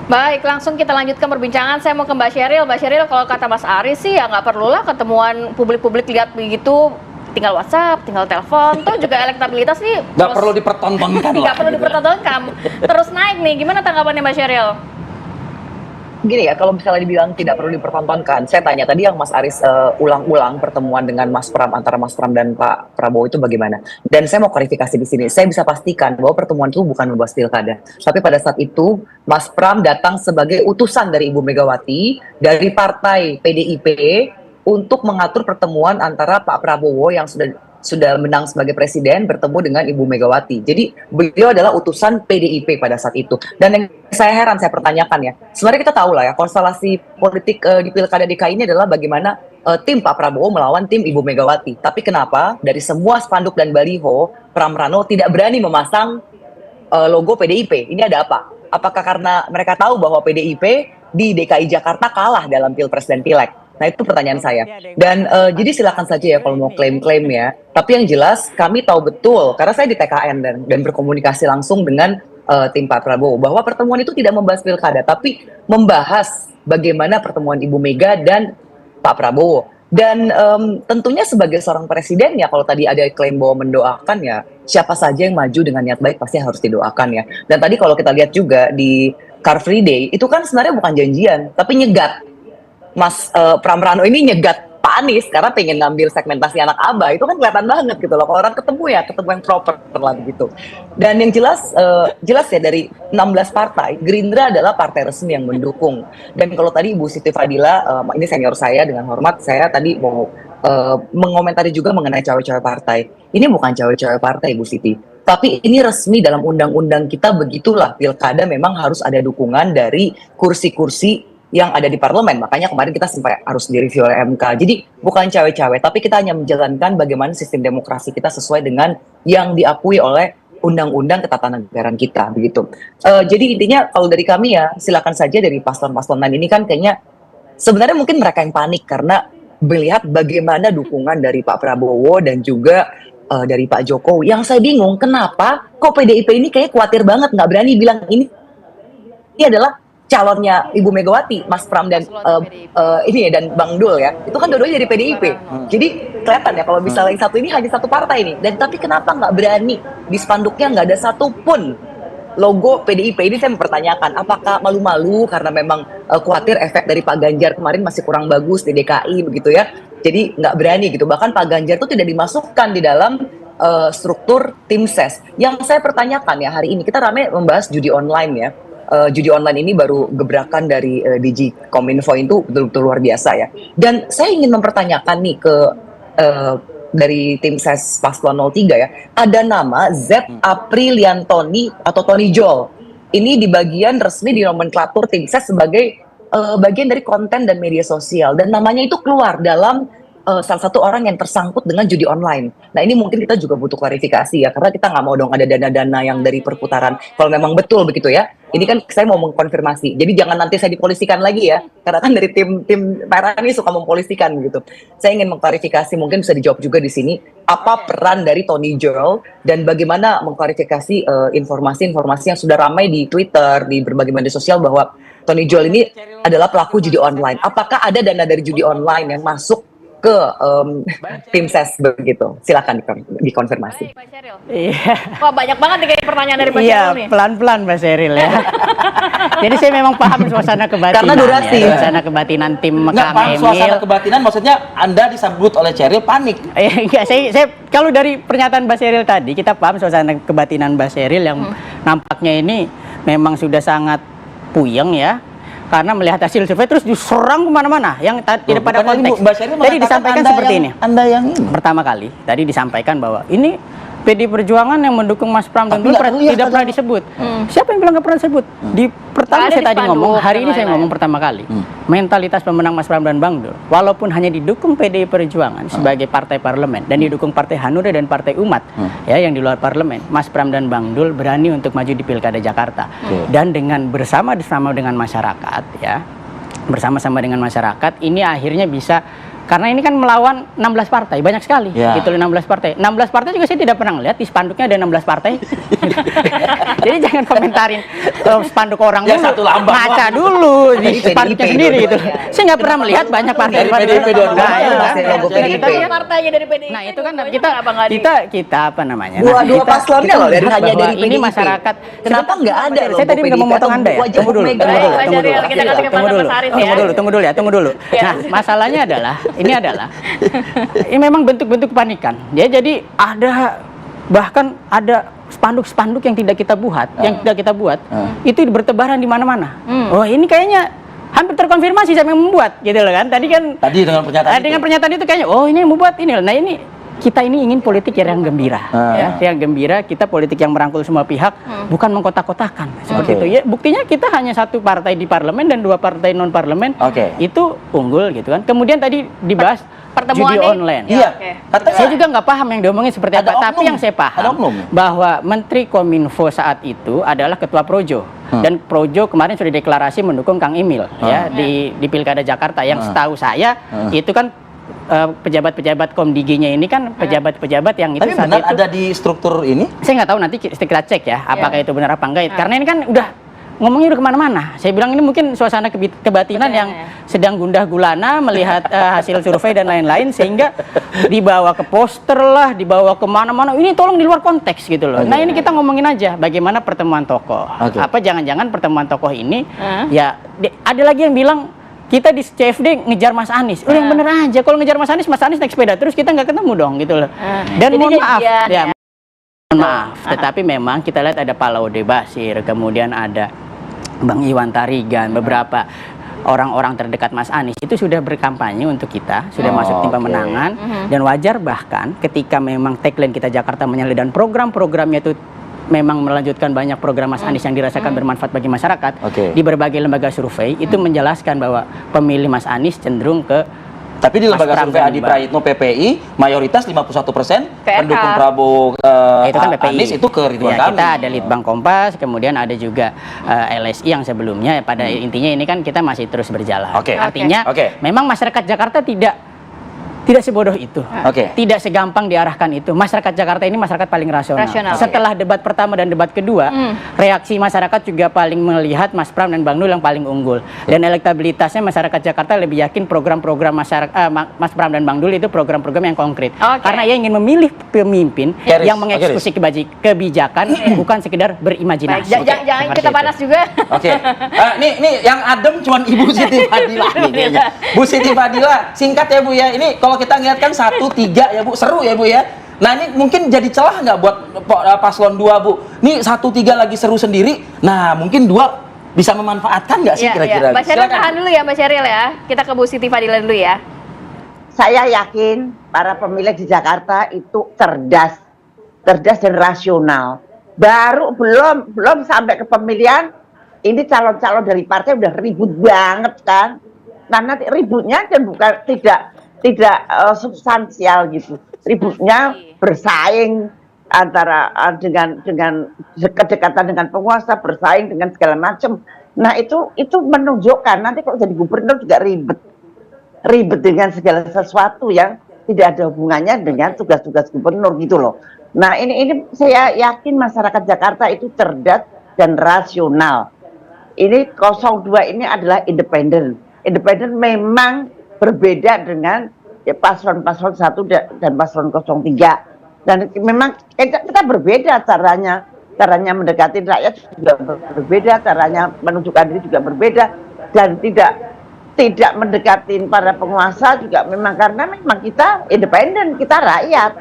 Baik, langsung kita lanjutkan perbincangan. Saya mau ke Mbak Sheryl. Mbak Sheryl, kalau kata Mas Aris sih ya nggak perlulah ketemuan publik-publik lihat begitu, tinggal WhatsApp, tinggal telepon, tuh juga elektabilitas nih Nggak perlu dipertontonkan lah. nggak perlu gitu ya. dipertontonkan, terus naik nih. Gimana tanggapannya Mbak Sheryl? Gini ya, kalau misalnya dibilang tidak perlu dipertontonkan, saya tanya tadi yang Mas Aris ulang-ulang pertemuan dengan Mas Pram, antara Mas Pram dan Pak Prabowo itu bagaimana? Dan saya mau klarifikasi di sini. Saya bisa pastikan bahwa pertemuan itu bukan membahas pilkada. Tapi pada saat itu Mas Pram datang sebagai utusan dari Ibu Megawati dari partai PDIP untuk mengatur pertemuan antara Pak Prabowo yang sudah menang sebagai presiden bertemu dengan Ibu Megawati. Jadi beliau adalah utusan PDIP pada saat itu. Dan yang saya heran, saya pertanyakan ya, sebenarnya kita tahu lah ya, konstelasi politik di Pilkada DKI ini adalah bagaimana tim Pak Prabowo melawan tim Ibu Megawati. Tapi kenapa dari semua spanduk dan baliho, Pram Rano tidak berani memasang logo PDIP? Ini ada apa? Apakah karena mereka tahu bahwa PDIP di DKI Jakarta kalah dalam Pilpres dan Pileg? Nah, itu pertanyaan saya. Dan jadi silakan saja ya kalau mau klaim-klaim ya. Tapi yang jelas kami tahu betul, karena saya di TKN dan berkomunikasi langsung dengan tim Pak Prabowo, bahwa pertemuan itu tidak membahas pilkada, tapi membahas bagaimana pertemuan Ibu Mega dan Pak Prabowo. Dan tentunya sebagai seorang presiden ya, kalau tadi ada klaim bahwa mendoakan ya, siapa saja yang maju dengan niat baik pasti harus didoakan ya. Dan tadi kalau kita lihat juga di Car Free Day, itu kan sebenarnya bukan janjian, tapi nyegat. Mas Pram Rano ini nyegat Pak Anies karena pengen ngambil segmentasi anak abah. Itu kan kelihatan banget gitu loh. Kalau orang ketemu ya ketemu yang proper lah begitu. Dan yang jelas ya, dari 16 partai, Gerindra adalah partai resmi yang mendukung. Dan kalau tadi Ibu Siti Fadila, ini senior saya, dengan hormat saya tadi mau mengomentari juga mengenai cawe-cawe partai. Ini bukan cawe-cawe partai, Ibu Siti, tapi ini resmi dalam undang-undang kita. Begitulah, pilkada memang harus ada dukungan dari kursi-kursi yang ada di parlemen. Makanya kemarin kita sampai harus direview oleh MK. Jadi bukan cawe-cawe, tapi kita hanya menjalankan bagaimana sistem demokrasi kita sesuai dengan yang diakui oleh undang-undang ketatanegaraan kita, begitu. Jadi intinya kalau dari kami ya, silakan saja dari paslon-paslon lain ini kan kayaknya sebenarnya mungkin mereka yang panik karena melihat bagaimana dukungan dari Pak Prabowo dan juga dari Pak Jokowi. Yang saya bingung, kenapa kok PDIP ini kayak khawatir banget, nggak berani bilang ini adalah calonnya Ibu Megawati, Mas Pram dan ini ya, dan Bang Dul ya, itu kan dua-duanya dari PDIP. Jadi kelihatan ya kalau misalnya yang satu ini hanya satu partai nih. Dan tapi kenapa nggak berani di spanduknya nggak ada satupun logo PDIP? Ini saya mempertanyakan, apakah malu-malu karena memang khawatir efek dari Pak Ganjar kemarin masih kurang bagus di DKI begitu ya. Jadi nggak berani gitu. Bahkan Pak Ganjar itu tidak dimasukkan di dalam struktur tim ses. Yang saya pertanyakan ya, hari ini kita ramai membahas judi online ya. Judi online ini baru gebrakan dari Digikominfo, itu betul-betul luar biasa ya. Dan saya ingin mempertanyakan nih ke dari tim ses Paslon 03 ya, ada nama Z Apriliantoni atau Tony Jol. Ini di bagian resmi di nomenklatur tim ses sebagai bagian dari konten dan media sosial, dan namanya itu keluar dalam salah satu orang yang tersangkut dengan judi online. Nah, ini mungkin kita juga butuh klarifikasi ya, karena kita nggak mau dong ada dana-dana yang dari perputaran. Kalau memang betul begitu ya, ini kan saya mau mengkonfirmasi. Jadi jangan nanti saya dipolisikan lagi ya, karena kan dari tim merah ini suka mempolisikan gitu. Saya ingin mengklarifikasi, mungkin bisa dijawab juga di sini, apa peran dari Tony Jol dan bagaimana mengklarifikasi informasi-informasi yang sudah ramai di Twitter, di berbagai media sosial bahwa Tony Jol ini adalah pelaku judi online. Apakah ada dana dari judi online yang masuk ke tim ses begitu? Silakan dikonfirmasi. Baik, Mbak Sheryl. Iya. Wah, banyak banget nih kayak pertanyaan dari Mbak Iya, Sheryl nih. pelan-pelan Mbak Sheryl ya. Jadi saya memang paham suasana kebatinan. Karena durasi. Ya, suasana kebatinan tim Nggak Kang paham suasana Emil. kebatinan, maksudnya Anda disebut oleh Sheryl panik. Enggak, saya kalau dari pernyataan Mbak Sheryl tadi, kita paham suasana kebatinan Mbak Sheryl yang nampaknya ini memang sudah sangat puyeng ya. Karena melihat hasil survei terus diserang kemana-mana yang tidak pada konteks. Tadi disampaikan seperti ini. Anda yang ini. Pertama kali tadi disampaikan bahwa ini PD Perjuangan yang mendukung Mas Pram dan Tapi Dul nggak tidak pernah disebut. Siapa yang bilang nggak pernah disebut? Di pertama Nggak ada saya di tadi spanduk ngomong, hari dan ini saya lain-lain. ngomong pertama kali. Mentalitas pemenang Mas Pram dan Bang Dul, walaupun hanya didukung PD Perjuangan sebagai partai parlemen dan didukung Partai Hanura dan Partai Umat ya yang di luar parlemen, Mas Pram dan Bang Dul berani untuk maju di Pilkada Jakarta. Dan dengan bersama-sama dengan masyarakat ya, bersama-sama dengan masyarakat ini akhirnya bisa Karena ini kan melawan 16 partai, banyak sekali. Ya. Gitu 16 partai. 16 partai juga saya tidak pernah lihat di spanduknya ada 16 partai. Jadi jangan komentarin spanduk orang Ya, dulu. satu lambang Ngaca doang. dulu di Dari spanduknya PDIP sendiri gitu. dua-duanya. Saya nggak pernah melihat banyak partai. Dari PDIP dua-duanya. Nah, itu kan. Masih logo Kita- PDIP. Tapi partainya dari PDIP. Nah itu kan dua-duanya kita kenapa nggak di- kita apa namanya? Dua kita- paslonnya kita loh, dari melihat hanya bahwa dari ini PDIP. masyarakat. Kenapa nggak ada logo Saya tadi nggak mau PDIP motong atau Anda ya. wajah Tunggu dulu, Mega? tunggu dulu, Baik, Pak tunggu dulu. Syahril, kita kasih Tunggu kesempatan dulu, Mas Aris ya. tunggu dulu ya, tunggu dulu. Ya. Nah masalahnya adalah ini adalah ini memang bentuk-bentuk kepanikan. Ya jadi bahkan ada spanduk-spanduk yang tidak kita buat, itu bertebaran di mana-mana. Oh ini kayaknya hampir terkonfirmasi saya yang membuat, gitu loh kan? Tadi kan Tadi dengan pernyataan dengan itu. pernyataan itu kayaknya, oh ini yang membuat ini. Nah ini kita ini ingin politik yang gembira, ya, yang gembira. Kita politik yang merangkul semua pihak, bukan mengkotak-kotakan seperti Oke. itu. Ya buktinya kita hanya satu partai di parlemen dan 2 partai non parlemen, Oke. itu unggul gitu kan. Kemudian tadi dibahas Pertemuan judi nih. online. Iya. Oke. Katanya Saya juga nggak paham yang diomongin seperti Ada apa, tapi oknum. yang saya Ada paham oknum. bahwa Menteri Kominfo saat itu adalah Ketua Projo. Dan Projo kemarin sudah deklarasi mendukung Kang Emil ya di Pilkada Jakarta. Yang setahu saya itu kan pejabat-pejabat Komdigi-nya ini kan pejabat-pejabat yang itu tapi saat benar itu ada di struktur ini? saya nggak tahu, nanti kita cek ya apakah itu benar apa enggak. Karena ini kan udah ngomongnya udah kemana-mana. Saya bilang ini mungkin suasana kebatinan yang sedang gundah gulana melihat hasil survei dan lain-lain, sehingga dibawa ke poster lah, dibawa kemana-mana. Ini tolong di luar konteks gitu loh. Nah ini kita ngomongin aja bagaimana pertemuan tokoh. Oke. Apa jangan-jangan pertemuan tokoh ini ya ada lagi yang bilang kita di CFD ngejar Mas Anies. Oh yang bener aja, kalau ngejar Mas Anies naik sepeda terus kita nggak ketemu dong gitu loh. Dan Jadi mohon maaf jadian, ya. Mohon maaf, tetapi memang kita lihat ada Pak Laude Bashir, kemudian ada Bang Iwan Tarigan, beberapa orang-orang terdekat Mas Anies itu sudah berkampanye untuk kita, sudah masuk tim pemenangan, dan wajar bahkan ketika memang tagline kita Jakarta Menyala dan program-programnya itu memang melanjutkan banyak program Mas Anies yang dirasakan bermanfaat bagi masyarakat. Oke. Di berbagai lembaga survei itu menjelaskan bahwa pemilih Mas Anies cenderung ke Tapi di Mas lembaga Pram survei dan Adi Mbak. Praitno PPI mayoritas 51% Ke pendukung RK. Prabowo itu kan PPI. Anies itu ke Ridwan Ya, Kamil. kita ada Litbang Kompas, kemudian ada juga LSI yang sebelumnya. Pada intinya ini kan kita masih terus berjalan. Oke. Artinya Oke. memang masyarakat Jakarta tidak sebodoh itu. Oke. Tidak segampang diarahkan itu. Masyarakat Jakarta ini masyarakat paling rasional. Setelah debat pertama dan debat kedua, reaksi masyarakat juga paling melihat Mas Pram dan Bang Nul yang paling unggul. Dan elektabilitasnya masyarakat Jakarta lebih yakin program-program Mas Pram dan Bang Nul itu program-program yang konkret. Oke. Karena ia ingin memilih pemimpin Riz. yang mengeksekusi kebijakan, bukan sekedar Baik, berimajinasi. jangan Seperti kita itu. panas juga. Oke. Nih yang adem cuman Ibu Siti Fadila nih kayaknya. Bu Siti Fadila, singkat ya Bu ya. Ini kalau kita ngeliat kan 1, 3 ya Bu, seru ya Bu ya. Nah ini mungkin jadi celah nggak buat paslon 2 Bu? Nih 1, 3 lagi seru sendiri. Nah mungkin 2 bisa memanfaatkan nggak sih Iya, kira-kira? iya. Mbak Syahril Silakan. tahan dulu ya Mbak Syahril ya. Kita ke Bu Siti Fadila dulu ya. Saya yakin para pemilih di Jakarta itu cerdas dan rasional. Baru belum sampai ke pemilihan, ini calon-calon dari partai udah ribut banget kan. Nah nanti ributnya dan bukan tidak substansial gitu. Ributnya bersaing antara dengan kedekatan dengan penguasa, bersaing dengan segala macam. Nah itu menunjukkan nanti kalau jadi gubernur juga ribet dengan segala sesuatu yang tidak ada hubungannya dengan tugas-tugas gubernur gitu loh. Nah ini saya yakin masyarakat Jakarta itu cerdas dan rasional. Ini 02 ini adalah independen. Independen memang berbeda dengan paslon 1 dan paslon 03. Dan memang kita berbeda caranya mendekati rakyat juga berbeda, caranya menunjukkan diri juga berbeda, dan tidak mendekati para penguasa juga memang karena memang kita independen, kita rakyat.